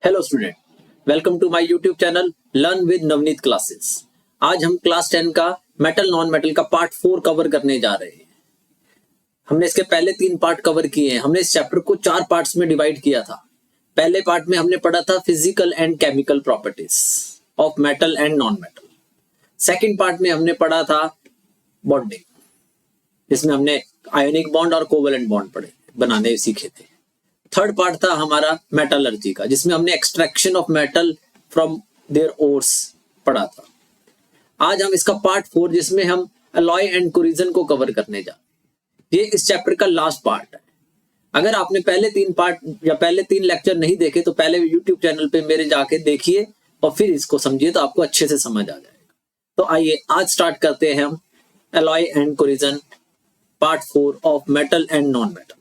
Hello student, welcome to my YouTube channel learn with Navneet classes. आज हम class 10 का metal non metal का part 4 cover करने जा रहे हैं। हमने इसके पहले 3 पार्ट कवर किए हैं। हमने इस चैप्टर को 4 पार्ट्स में डिवाइड किया था। पहले पार्ट में हमने पढ़ा था physical and chemical properties of metal and non metal. Second part में हमने पढ़ा था बॉन्डिंग, जिसमें हमने आयोनिक बॉन्ड और कोवेलेंट बॉन्ड पढ़े बनाने सीखे थे। थर्ड पार्ट था हमारा मेटलर्जी का, जिसमें हमने extraction of metal from their ores पढ़ा था। आज हम इसका पार्ट 4, जिसमें हम अलॉय एंड कोरिजन को कवर करने जा रहे हैं। ये इस चैप्टर का लास्ट पार्ट है। अगर आपने पहले 3 पार्ट या पहले 3 लेक्चर नहीं देखे तो पहले यूट्यूब चैनल पे मेरे जाके देखिए और फिर इसको समझिए, तो आपको अच्छे से समझ आ जाएगा। तो आइए आज स्टार्ट करते हैं हम alloy and corrosion part 4 of metal and non metal.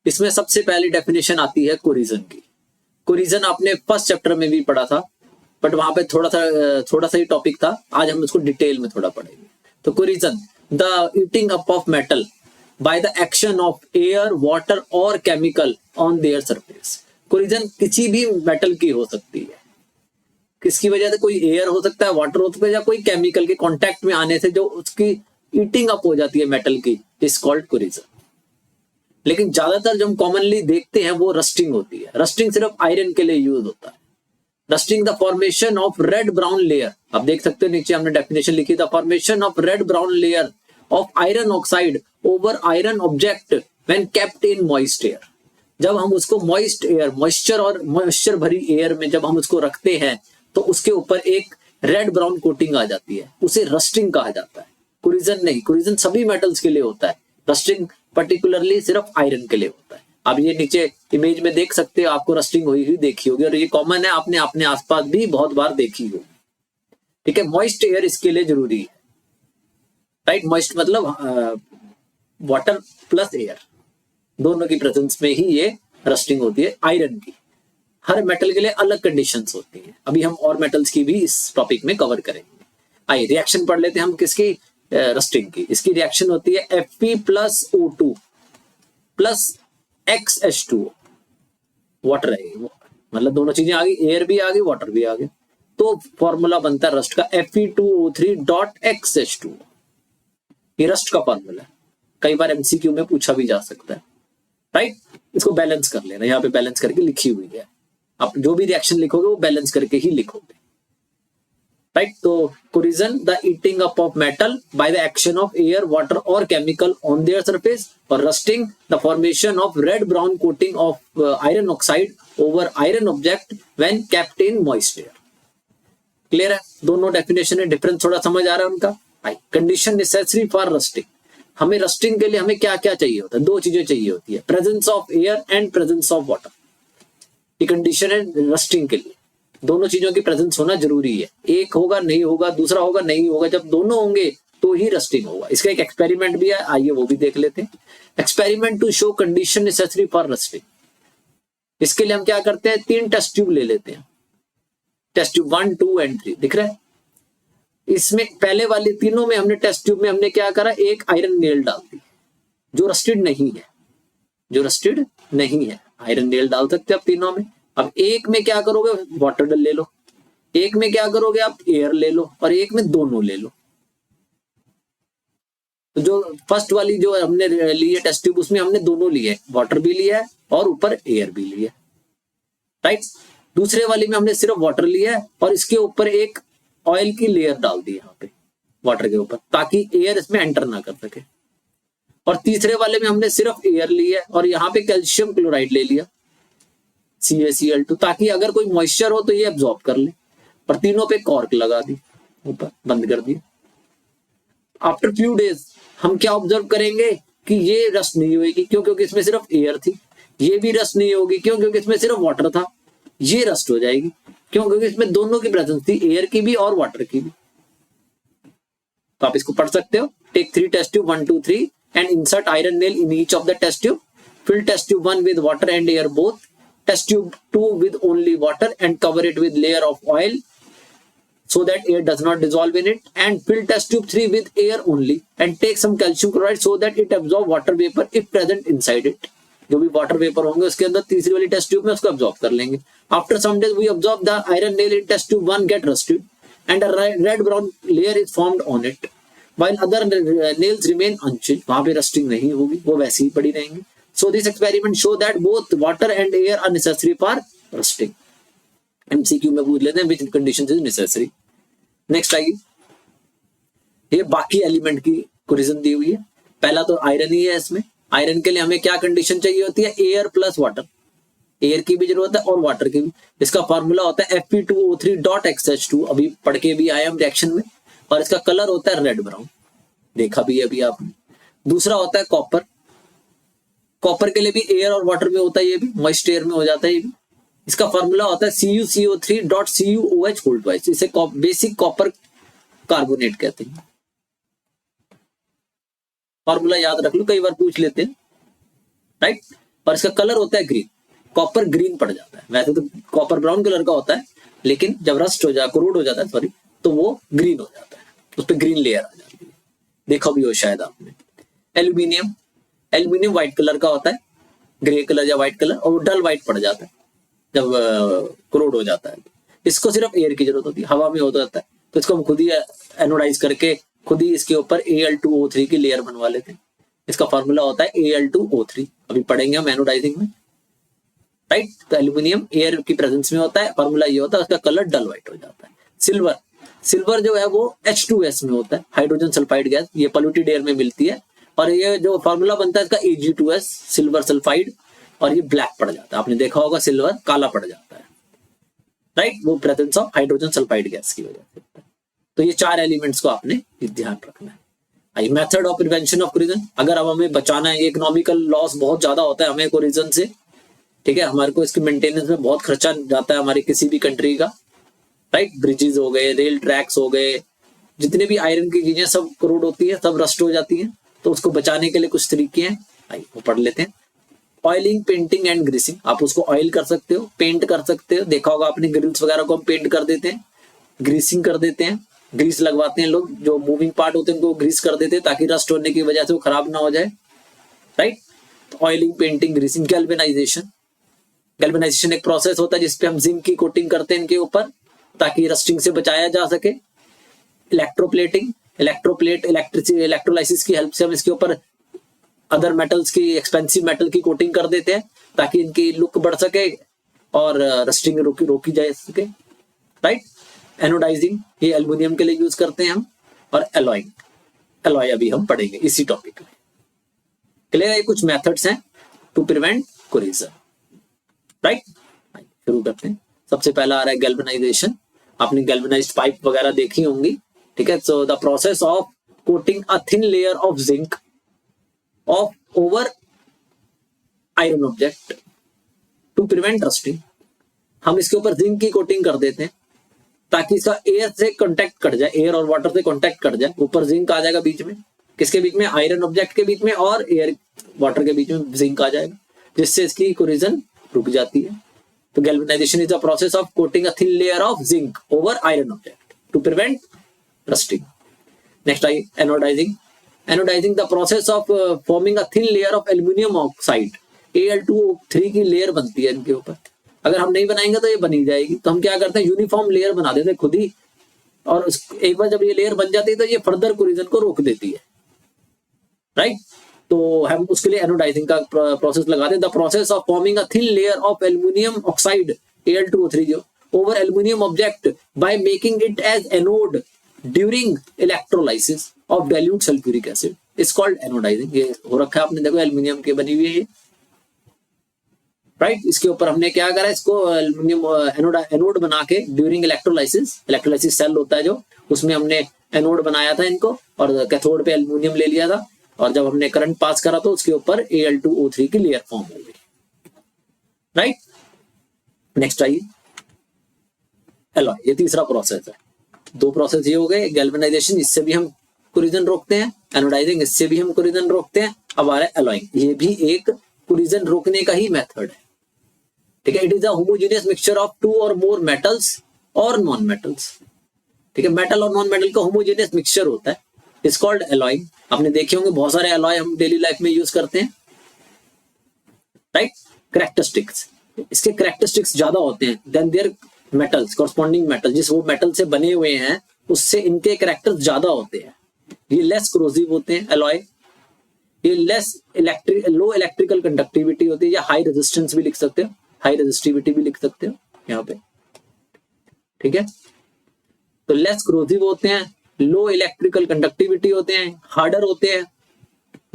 इसमें सबसे पहली डेफिनेशन आती है कोरिजन की। कोरिजन आपने फर्स्ट चैप्टर में भी पढ़ा था, बट वहां पे थोड़ा सा ही टॉपिक था। आज हम इसको डिटेल में थोड़ा पढ़ेंगे। तो corrosion, the eating up of metal by the action of air, water और chemical on their surface. Corrosion किसी भी मेटल की हो सकती है। किसकी वजह से? कोई एयर हो सकता है, वाटर हो सकता है, या कोई केमिकल के कांटेक्ट में आने से जो उसकी ईटिंग अप हो जाती है मेटल की, इज कॉल्ड कोरिजन। लेकिन ज्यादातर जो हम कॉमनली देखते हैं वो रस्टिंग होती है। रस्टिंग सिर्फ आयरन के लिए यूज होता है। Rusting the formation of red brown layer, आप देख सकते हो नीचे हमने डेफिनेशन लिखी, the formation of red brown layer of iron oxide over iron object when kept in moist air. जब हम उसको मॉइस्ट एयर, मॉइस्चर भरी एयर में जब हम उसको रखते हैं तो उसके ऊपर एक रेड ब्राउन कोटिंग आ जाती है, उसे रस्टिंग कहा जाता है। कोरिजन नहीं, कोरिजन सभी मेटल्स के लिए होता है। रस्टिंग पर्टिकुलरली सिर्फ आयरन के लिए होता है। आप ये नीचे इमेज में देख सकते हो, आपको रस्टिंग हुई हुई देखी होगी और ये कॉमन है, आपने अपने आसपास भी बहुत बार देखी होगी। ठीक है, मॉइस्ट एयर इसके लिए जरूरी है। राइट, मॉइस्ट मतलब वाटर प्लस एयर, दोनों की प्रेजेंस में ही ये रस्टिंग होती है आयरन की। हर मेटल के लिए अलग कंडीशंस होती हैं। अभी हम और मेटल्स की भी इस टॉपिक में कवर करेंगे। आइए रिएक्शन पढ़ लेते हैं हम किसकी, रस्टिंग की। इसकी रिएक्शन होती है Fe plus O2 plus XH2O। Water है, मतलब दोनों चीजें आ गई, एयर भी आ गई, वाटर भी आ गई, तो फॉर्मूला बनता है रस्ट का Fe2O3.XH2O। ये रस्ट का फॉर्मूला है। कई बार MCQ में पूछा भी जा सकता है। राइट, इसको बैलेंस कर लेना, यहाँ पे बैलेंस करके लिखी हुई है। आप जो भी रिएक्शन लिखोगे वो बैलेंस करके ही लिखोगे। राइट, तो corrosion, the eating up of metal by the action of air, water और केमिकल ऑन देयर सरफेस, और rusting, the formation of red brown coating of iron oxide over iron object when kept in moist air. Clear है? दोनों definition है, difference थोड़ा समझ आ रहा है उनका। कंडीशन नेसेसरी फॉर रस्टिंग, हमें रस्टिंग के लिए हमें क्या क्या चाहिए होता है? 2 चीजें चाहिए होती है, presence of air and presence of water. ये कंडीशन है रस्टिंग के लिए, दोनों चीजों की प्रेजेंस होना जरूरी है। एक होगा नहीं होगा, दूसरा होगा नहीं होगा, जब दोनों होंगे तो ही रस्टिंग होगा। इसका एक एक्सपेरिमेंट भी है, आइए वो भी देख लेते हैं। Experiment to show condition necessary for rusting. इसके लिए हम क्या करते हैं, 3 टेस्ट ट्यूब ले लेते हैं। टेस्ट ट्यूब 1, 2 एंड 3 दिख रहा है। इसमें पहले वाले तीनों में हमने टेस्ट ट्यूब में हमने क्या करा, एक आयरन नेल डाल दी जो रस्टेड नहीं है, जो रस्टेड नहीं है। आयरन नेल डाल सकते हैं आप तीनों में। अब एक में क्या करोगे, वाटर ले लो, एक में क्या करोगे आप, एयर ले लो, और एक में दोनों ले लो। तो जो फर्स्ट वाली जो हमने ली है टेस्ट ट्यूब, उसमें हमने दोनों लिए, वाटर भी लिया है और ऊपर एयर भी लिया। राइट, दूसरे वाली में हमने सिर्फ वाटर लिया है और इसके ऊपर एक ऑयल की लेयर डाल दी यहाँ पे वाटर के ऊपर, ताकि एयर इसमें एंटर ना कर सके। और तीसरे वाले में हमने सिर्फ एयर लिया है और यहाँ पे कैल्शियम क्लोराइड ले लिया, CaCl2, ताकि अगर कोई मॉइस्चर हो तो ये एब्जॉर्ब कर ले। और तीनों पे कॉर्क लगा दी, ऊपर बंद कर दिया। आफ्टर फ्यू डेज हम क्या ऑब्जर्व करेंगे कि ये रस्ट नहीं होगी, क्यों? क्योंकि इसमें सिर्फ एयर थी। ये भी रस्ट नहीं होगी, क्यों? क्योंकि इसमें सिर्फ वाटर था। ये रस्ट हो जाएगी, क्यों? क्योंकि इसमें दोनों की प्रेजेंस थी, एयर की भी और वाटर की भी। तो आप इसको पढ़ सकते हो। Take 3 test tube 1, 2, 3 and insert iron nail in each of the test tube. Fill test tube 1 with water and air both. Test tube 2 with only water and cover it with layer of oil so that air does not dissolve in it. And fill test tube 3 with air only and take some calcium chloride so that it absorbs water vapor if present inside it. जो भी water vapour होंगे उसके अंदर तीसरी वाली test tube में उसको absorb कर लेंगे. After some days we absorb the iron nail in test tube 1 get rusted and a red brown layer is formed on it while other nails remain unchanged. वहां पे रस्टिंग नहीं होगी, वो वैसे ही पड़ी रहेंगी. So this experiment show that both water and air are necessary for rusting. MCQ में पूछ लेते हैं which condition is necessary. Next आइए, ये बाकी एलिमेंट की कोरिजन दी हुई है. पहला तो आयरन ही है. इसमें आयरन के लिए हमें क्या कंडीशन चाहिए होती है? Air plus water. एयर की भी जरूरत है और वाटर की भी. इसका फॉर्मूला होता है Fe2O3.XH2. अभी पढ़ के भी आए हम रिएक्शन में. और इसका कलर होता है रेड ब्राउन, देखा भी अभी आपने. दूसरा होता है कॉपर. कॉपर के लिए भी एयर और वाटर में होता है, ये भी मॉइस्ट एयर में हो जाता है ये भी. इसका फॉर्मूला होता है CuCO3.CuOH. इसे बेसिक कॉपर कार्बोनेट कहते हैं. फॉर्मूला याद रख लो, कई बार पूछ लेते हैं, राइट. और इसका कलर होता है ग्रीन. कॉपर ग्रीन पड़ जाता है. वैसे तो कॉपर ब्राउन कलर का होता है, लेकिन जब रस्ट हो जाए, कोरोड हो जाता है सॉरी, तो वो ग्रीन हो जाता है. उस पर ग्रीन लेयर आ जाती है, देखा भी हो शायद आपने. एल्यूमिनियम. एल्यूमिनियम व्हाइट कलर का होता है, ग्रे कलर या व्हाइट कलर, और डल व्हाइट पड़ जाता है जब कोरोड हो जाता है. इसको सिर्फ एयर की जरूरत होती है, हवा में हो जाता है तो इसको हम खुद ही एनोडाइज करके खुद ही इसके ऊपर Al2O3 की लेयर बनवा लेते हैं. इसका फॉर्मूला होता है Al2O3. अभी पढ़ेंगे हम एनोडाइजिंग में, राइट. तो एल्यूमिनियम एयर की प्रेजेंस में होता है, फॉर्मूला ये होता है, उसका कलर डल व्हाइट हो जाता है. सिल्वर. सिल्वर जो है वो H2S में होता है, हाइड्रोजन सल्फाइड गैस. ये पोल्यूटेड एयर में मिलती है. और ये जो फॉर्मूला बनता है इसका Ag2S, सिल्वर सल्फाइड. और ये ब्लैक पड़ जाता है. आपने देखा होगा सिल्वर काला पड़ जाता है, राइट. वो presence of hydrogen sulphide gas की वजह से. तो ये चार एलिमेंट्स को आपने ध्यान रखना है. I method of prevention of corrosion. अगर अब हमें बचाना है, इकोनॉमिकल लॉस बहुत ज्यादा होता है हमें कोरिजन से, ठीक है. हमारे को इसके मेंटेनेंस में बहुत खर्चा जाता है हमारी किसी भी कंट्री का, राइट. ब्रिजेस हो गए, रेल ट्रैक्स हो गए, जितने भी आयरन की चीजें सब करोड होती है, सब रस्ट हो जाती है. तो उसको बचाने के लिए कुछ तरीके हैं, आइए वो पढ़ लेते हैं. Oiling, painting and greasing. आप उसको ऑयल कर सकते हो, पेंट कर सकते हो. देखा होगा आपने ग्रिल्स वगैरह को हम पेंट कर देते हैं, ग्रीसिंग कर देते हैं, ग्रीस लगवाते हैं लोग. जो मूविंग पार्ट होते हैं उनको ग्रीस कर देते हैं ताकि रस्ट होने की वजह से वो खराब ना हो जाए, राइट. तो oiling, painting, greasing. Galvanisation. Galvanisation एक प्रोसेस होता है जिसपे हम जिंक की कोटिंग करते हैं इनके ऊपर ताकि रस्टिंग से बचाया जा सके. इलेक्ट्रोप्लेटिंग. इलेक्ट्रोप्लेट इलेक्ट्रोलाइसिस की हेल्प से हम इसके ऊपर अदर मेटल्स की, एक्सपेंसिव मेटल की कोटिंग कर देते हैं ताकि इनकी लुक बढ़ सके और रस्टिंग रोकी जा सके, राइट. एनोडाइजिंग, ये एल्युमिनियम के लिए यूज करते हैं हम. और एलॉइंग, एलॉय अभी हम पढ़ेंगे इसी टॉपिक में. क्लियर है? कुछ मेथड्स हैं टू प्रिवेंट कोरिजन, राइट. शुरू करते हैं. सबसे पहला आ रहा है गैल्वेनाइजेशन. आपने गैल्वेनाइज्ड पाइप वगैरह देखी होंगी, ठीक है. So the process of coating a thin layer of zinc of over iron object to prevent rusting. हम इसके ऊपर जिंक की कोटिंग कर देते हैं ताकि इसका एयर से कांटेक्ट कट जाए, एयर और वाटर से कांटेक्ट कट जाए. ऊपर जिंक आ जाएगा बीच में, किसके बीच में? आयरन ऑब्जेक्ट के बीच में, और एयर वाटर के बीच में जिंक आ जाएगा, जिससे इसकी कोरिजन रुक जाती है. तो galvanisation is the process of coating a thin layer of zinc over iron object to prevent rusting. Next I anodising. Anodising the process of forming a thin layer of aluminium oxide. Al2O3 की layer बनती है इनके ऊपर. अगर हम नहीं बनाएंगे तो ये बनी जाएगी. तो हम क्या करते हैं, यूनिफॉर्म लेयर बना देते हैं खुद ही. और एक बार जब ये लेयर बन जाती है तो ये फर्दर कोरिजन को रोक देती है, राइट. तो हम उसके लिए एनोडाइजिंग का प्रोसेस लगाते हैं. The process of forming a thin layer of aluminium oxide Al2O3 जो over aluminium object by making it as anode during electrolysis of dilute sulphuric acid is called anodising. ये हो रखा है आपने, देखो एल्यूमिनियम की बनी हुई है ये, राइट. इसके ऊपर हमने क्या करा, इसको एल्यूमिनियम एनोड बना के ड्यूरिंग इलेक्ट्रोलाइसिस सेल होता है जो, उसमें हमने एनोड बनाया था इनको, और कैथोड पे एल्यूमिनियम ले लिया था. और जब हमने करंट पास करा तो उसके ऊपर Al2O3 की लेयर फॉर्म हो गई, राइट. नेक्स्ट आइए एलॉय. ये तीसरा प्रोसेस है. दो प्रोसेस ये हो गए, गैल्वेनाइजेशन, इससे भी हम कोरिजन रोकते हैं. एनोडाइजिंग, इससे भी हम कोरिजन रोकते हैं. अब आ रहा है एलॉइंग. ये भी एक कोरिजन रोकने का ही मेथड है, ठीक है. It is a homogeneous mixture of two और मोर मेटल्स और नॉन मेटल्स, ठीक है. मेटल और नॉन मेटल का होमोजेनियस मिक्सचर होता है, इज कॉल्ड एलॉइंग. आपने देखे होंगे बहुत सारे एलॉय हम डेली लाइफ में यूज करते हैं, राइट। कैरेक्टरिस्टिक्स, इसके कैरेक्टरिस्टिक्स ज्यादा होते हैं than their metals, corresponding metal जिस वो मेटल से बने हुए हैं उससे इनके कैरेक्टर्स ज्यादा होते हैं। ये लेस क्रोजिव होते हैं एलॉय, ये लेस लो इलेक्ट्रिकल कंडक्टिविटी होती है, या हाई रेजिस्टेंस भी लिख सकते हो, हाई रेजिस्टिविटी भी लिख सकते हो यहाँ पे, ठीक है। तो लेस क्रोजिव होते हैं, लो इलेक्ट्रिकल कंडक्टिविटी होते हैं, हार्डर होते हैं,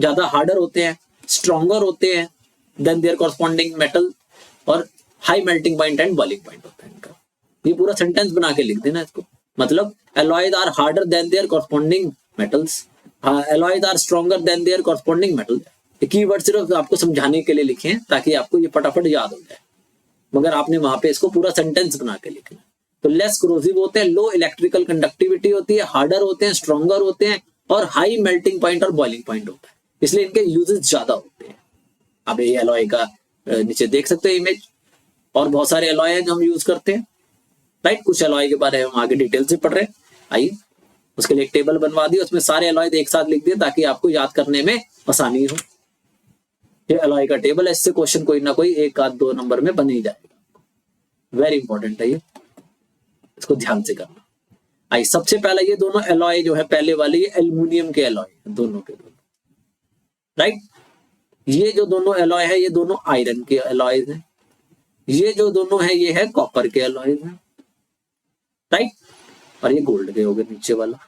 ज्यादा हार्डर होते हैं, स्ट्रॉन्गर होते हैं देन देयर कॉरस्पॉन्डिंग मेटल, और high melting point and boiling point होता है इनका। ये पूरा सेंटेंस बना के लिख देना इसको, मतलब alloys are harder than their corresponding metals, alloys are stronger than their corresponding metal. ये कीवर्ड सिर्फ आपको समझाने के लिए लिखे हैं ताकि आपको ये फटाफट याद हो जाए, मगर आपने वहां पे इसको पूरा सेंटेंस बना के लिखना। तो लेस क्रोजिव होते हैं, लो इलेक्ट्रिकल कंडक्टिविटी होती है, हार्डर होते हैं, स्ट्रॉन्गर होते हैं, और हाई मेल्टिंग पॉइंट और बॉइलिंग पॉइंट होता है, इसलिए इनके यूजेस ज्यादा होते हैं। अब ये एलॉय का नीचे देख सकते हैं इमेज, और बहुत सारे एलॉय हैं जो हम यूज करते हैं, राइट। कुछ एलॉय के बारे में हम आगे डिटेल से पढ़ रहे हैं, आइए उसके लिए एक टेबल बनवा दी, उसमें सारे एलॉय एक साथ लिख दिए ताकि आपको याद करने में आसानी हो। ये एलॉय का टेबल है, इससे क्वेश्चन कोई ना कोई 1 आध 2 नंबर में बन ही जाएगा, वेरी इंपॉर्टेंट है ये, इसको ध्यान से करना। आई सबसे पहले ये दोनों एलॉय जो है पहले वाले ये एल्युमिनियम के एलॉय है, दोनों के दोनों, राइट। ये जो दोनों एलॉय है ये दोनों आयरन के एलॉयज हैं, ये जो दोनों है ये है कॉपर के एलॉयज हैं, राइट। और ये गोल्ड के हो गए नीचे वाला।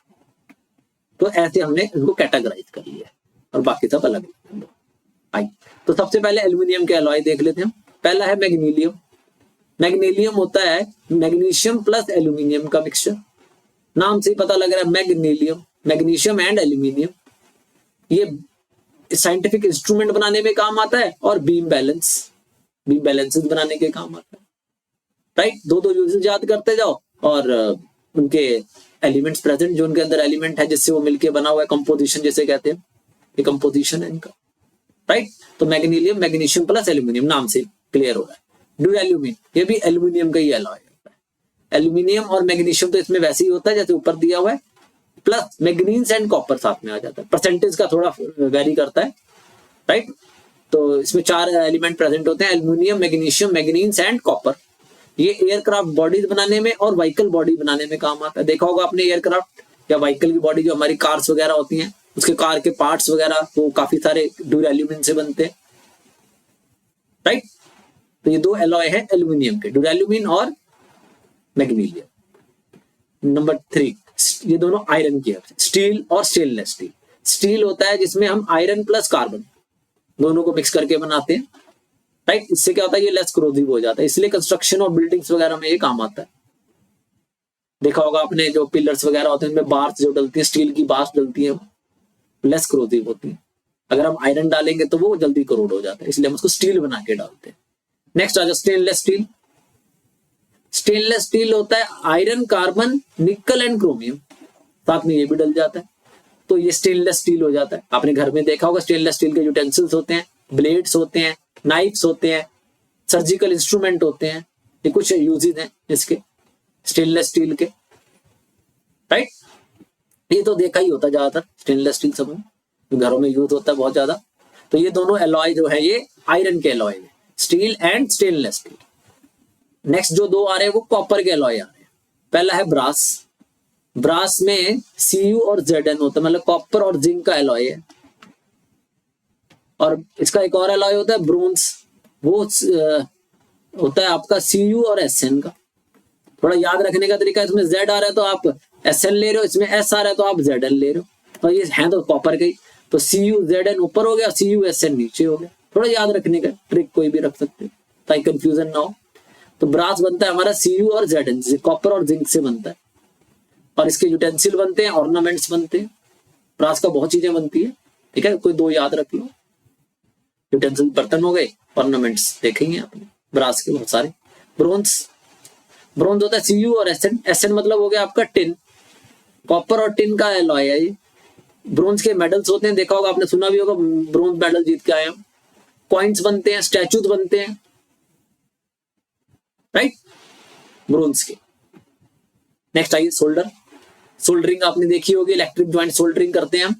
तो ऐसे हमने इनको कैटेगराइज कर लिया और बाकी सब अलग। आई तो सबसे पहले एल्युमिनियम के एलॉय देख लेते हैं। पहला है मैग्नीशियम। मैग्नीशियम होता है मैग्नीशियम प्लस एल्यूमिनियम का मिक्सचर, नाम से ही पता लग रहा है मैग्नीशियम, मैग्नीशियम एंड एल्यूमिनियम। ये साइंटिफिक इंस्ट्रूमेंट बनाने में काम आता है और बीम बैलेंसेस बनाने के काम आता है, राइट। दो यूजेस याद करते जाओ और उनके एलिमेंट्स प्रेजेंट, जो उनके अंदर एलिमेंट है जिससे वो मिलके बना हुआ है, कंपोजिशन जैसे कहते हैं, ये कंपोजिशन है इनका, राइट। तो मैग्नीशियम, मैग्नीशियम प्लस एल्यूमिनियम, नाम से क्लियर हो रहा है। ड्यूरेल्यूमिन, ये भी एल्यूमिनियम का ही एलॉय होता है। एल्यूमिनियम और मैग्नीशियम तो इसमें वैसे ही होता है जैसे ऊपर दिया हुआ है, प्लस मैग्नीज एंड कॉपर साथ में आ जाता है, परसेंटेज का थोड़ा वेरी करता है, राइट। तो इसमें 4 एलिमेंट प्रेजेंट होते हैं, aluminium, magnesium, manganese and copper. ये एयरक्राफ्ट बॉडीज बनाने में और व्हीकल बॉडी बनाने में काम आता है। देखा होगा आपने एयरक्राफ्ट या व्हीकल की बॉडी, जो हमारी कार्स वगैरह होती हैं, उसके कार के पार्ट्स वगैरह वो काफी सारे ड्यूरेल्यूमिन से बनते हैं, राइट। तो ये 2 एलॉय है एल्यूमिनियम के, ड्यूरेल्यूमिन और मैग्नीशियम। नंबर 3, ये दोनों आयरन की है, स्टील और स्टेनलेस स्टील। स्टील होता है जिसमें हम आयरन प्लस कार्बन दोनों को मिक्स करके बनाते हैं, राइट। इससे क्या होता है, ये लेस क्रोजिव हो जाता है, इसलिए कंस्ट्रक्शन और बिल्डिंग्स वगैरह में ये काम आता है। देखा होगा आपने जो पिलर्स वगैरह होते हैं उनमें बार्स जो डलती है, स्टील की बार्स डलती है, लेस क्रोजिव होती है। अगर हम आयरन डालेंगे तो वो जल्दी करोड हो जाता है, इसलिए हम उसको स्टील बना के डालते हैं। नेक्स्ट आ जाए स्टेनलेस स्टील। स्टेनलेस स्टील होता है आयरन, कार्बन, निकल एंड क्रोमियम, साथ में ये भी डल जाता है, तो ये स्टेनलेस स्टील हो जाता है। आपने घर में देखा होगा स्टेनलेस स्टील के यूटेंसिल्स होते हैं, ब्लेड्स होते हैं, नाइफ्स होते हैं, सर्जिकल इंस्ट्रूमेंट होते हैं, ये कुछ यूजेस हैं इसके स्टेनलेस स्टील के, राइट। ये तो देखा ही होता है ज्यादातर स्टेनलेस स्टील सब में घरों में यूज होता है बहुत ज्यादा। तो ये दोनों एलॉय जो है ये आयरन के एलॉय है, steel and stainless steel. Next जो 2 आ रहे हैं वो कॉपर के एलॉय आ रहे हैं। पहला है ब्रास। ब्रास में Cu और Zn होता है, मतलब कॉपर और जिंक का एलॉय है। और इसका एक और एलॉय होता है ब्रोंज, वो होता है आपका Cu और Sn का। थोड़ा याद रखने का तरीका, इसमें Z आ रहा है तो आप Sn ले रहे हो, इसमें S आ रहा है तो आप Zn ले रहे हो, और ये है तो कॉपर के ही, तो Cu Zn ऊपर हो गया, Cu Sn नीचे हो गया। थोड़ा याद रखने का ट्रिक कोई भी रख सकते हो ताकि कंफ्यूजन ना हो। तो ब्रास बनता है हमारा Cu और Zn, कॉपर और जिंक से बनता है, और इसके यूटेंसिल बनते हैं, ऑर्नामेंट्स बनते हैं। ब्रास का बहुत चीजें बनती है, ठीक है, कोई 2 याद रख लो। यूटेंसिल बर्तन हो गए, ऑर्नामेंट्स देखेंगे आपने ब्रास के बहुत सारे। ब्रोंज होता है Cu और Sn मतलब हो गया आपका टिन, कॉपर और टिन का एलॉय है ये। ब्रोंज के मेडल्स होते हैं, देखा होगा आपने, सुना भी होगा, ब्रोंज मेडल जीत के आए हम। कॉइन्स बनते हैं, स्टैचूज बनते हैं, राइट, ब्रोंज के। नेक्स्ट आइए सोल्डर। सोल्डरिंग आपने देखी होगी, इलेक्ट्रिक ज्वाइंट सोल्डरिंग करते हैं हम,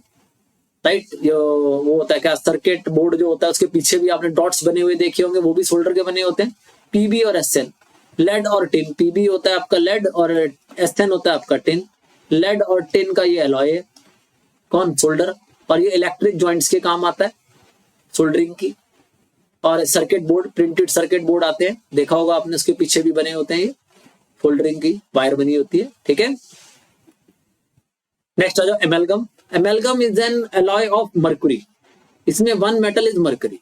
राइट। वो होता है क्या, सर्किट बोर्ड जो होता है उसके पीछे भी आपने डॉट्स बने हुए देखे होंगे, वो भी सोल्डर के बने होते हैं। पीबी और एसएन, लेड और टिन। पीबी होता है आपका लेड और एसएन होता है आपका टिन। लेड और टिन का ये एलॉय है, कौन, सोल्डर। और ये इलेक्ट्रिक जॉइंट्स के काम आता है, सोल्डरिंग की। और circuit board, printed circuit board आते हैं, देखा होगा आपने, उसके पीछे भी बने होते हैं, ये सोल्डरिंग की वायर बनी होती है, ठीक है। नेक्स्ट आ जाओ amalgam. Amalgam is an alloy of mercury. इसमें one metal is mercury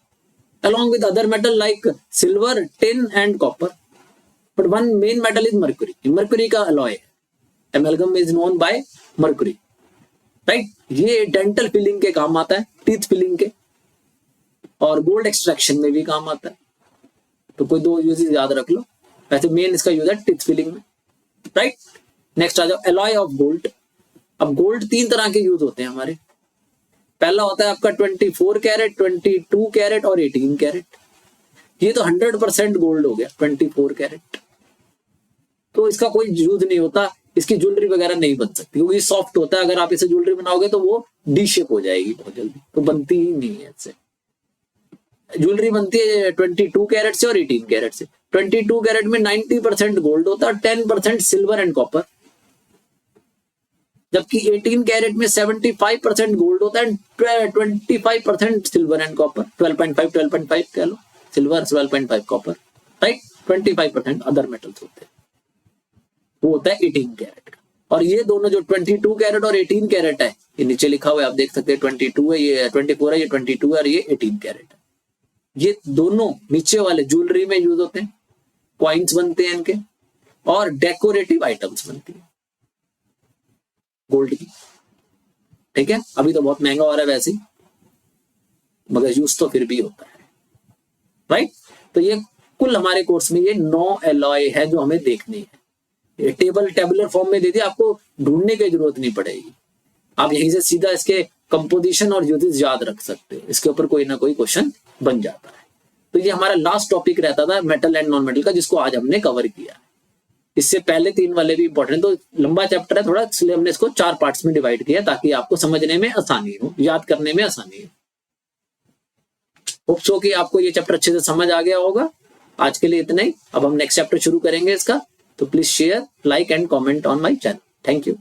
along with other metal like silver, tin and copper, but one main metal is mercury. mercury का alloy है। amalgam is known by mercury, right? ये dental filling के काम आता है, teeth filling के, और gold extraction में भी काम आता है। तो कोई दो यूजेस याद रख लो, वैसे मेन इसका यूज है टीथ फिलिंग में, राइट। नेक्स्ट आ जाओ एलॉय ऑफ गोल्ड। अब गोल्ड तीन तरह के यूज होते हैं हमारे। पहला होता है आपका 24 कैरेट, 22 कैरेट और 18 कैरेट। ये तो 100% गोल्ड हो गया 24 कैरेट, तो इसका कोई यूज नहीं होता, इसकी ज्वेलरी वगैरह नहीं बन सकती क्योंकि सॉफ्ट होता है। अगर आप इसे ज्वेलरी बनाओगे तो वो डी शेप हो जाएगी बहुत जल्दी, तो बनती ही नहीं है इससे। ज्वेलरी बनती है 22 कैरेट से और 18 कैरेट से। 22 कैरेट में 90% गोल्ड होता है, 10% सिल्वर एंड कॉपर, जबकि 18 कैरेट में 75% गोल्ड होता है, 25% सिल्वर एंड कॉपर। 12.5 कह लो silver, 12.5 copper, right. 25% other metals होते हैं, वो होता है 18 कैरेट का। और ये दोनों जो 22 कैरेट और 18 कैरेट है, ये नीचे लिखा हुआ है, आप देख सकते हैं 22 है, ये 24 है, ये 22 है और ये 18 कैरेट है। ये दोनों नीचे वाले ज्वेलरी में यूज होते हैं, कॉइन्स बनते हैं इनके, और डेकोरेटिव आइटम्स बनती है गोल्ड की, ठीक है। अभी तो बहुत महंगा हो रहा है वैसे, मगर यूज तो फिर भी होता है, राइट। तो ये कुल हमारे कोर्स में ये 9 एलॉय है जो हमें देखनी है। ये टेबुलर फॉर्म में दे दिया, आपको ढूंढने की जरूरत नहीं पड़ेगी, आप यहीं से सीधा इसके कंपोजिशन और यूजेस याद रख सकते हो, इसके ऊपर कोई ना कोई क्वेश्चन बन जाता है। तो ये हमारा लास्ट टॉपिक रहता था मेटल एंड नॉन मेटल का, जिसको आज हमने कवर किया। इससे पहले 3 वाले भी इंपॉर्टेंट, तो लंबा चैप्टर है थोड़ा, इसलिए हमने इसको 4 पार्ट्स में डिवाइड किया ताकि आपको समझने में आसानी हो, याद करने में आसानी हो। होप सो कि आपको ये चैप्टर अच्छे से समझ आ गया होगा। आज के लिए इतना ही, अब हम नेक्स्ट चैप्टर शुरू करेंगे इसका। तो please share, like and comment on my channel. Thank you.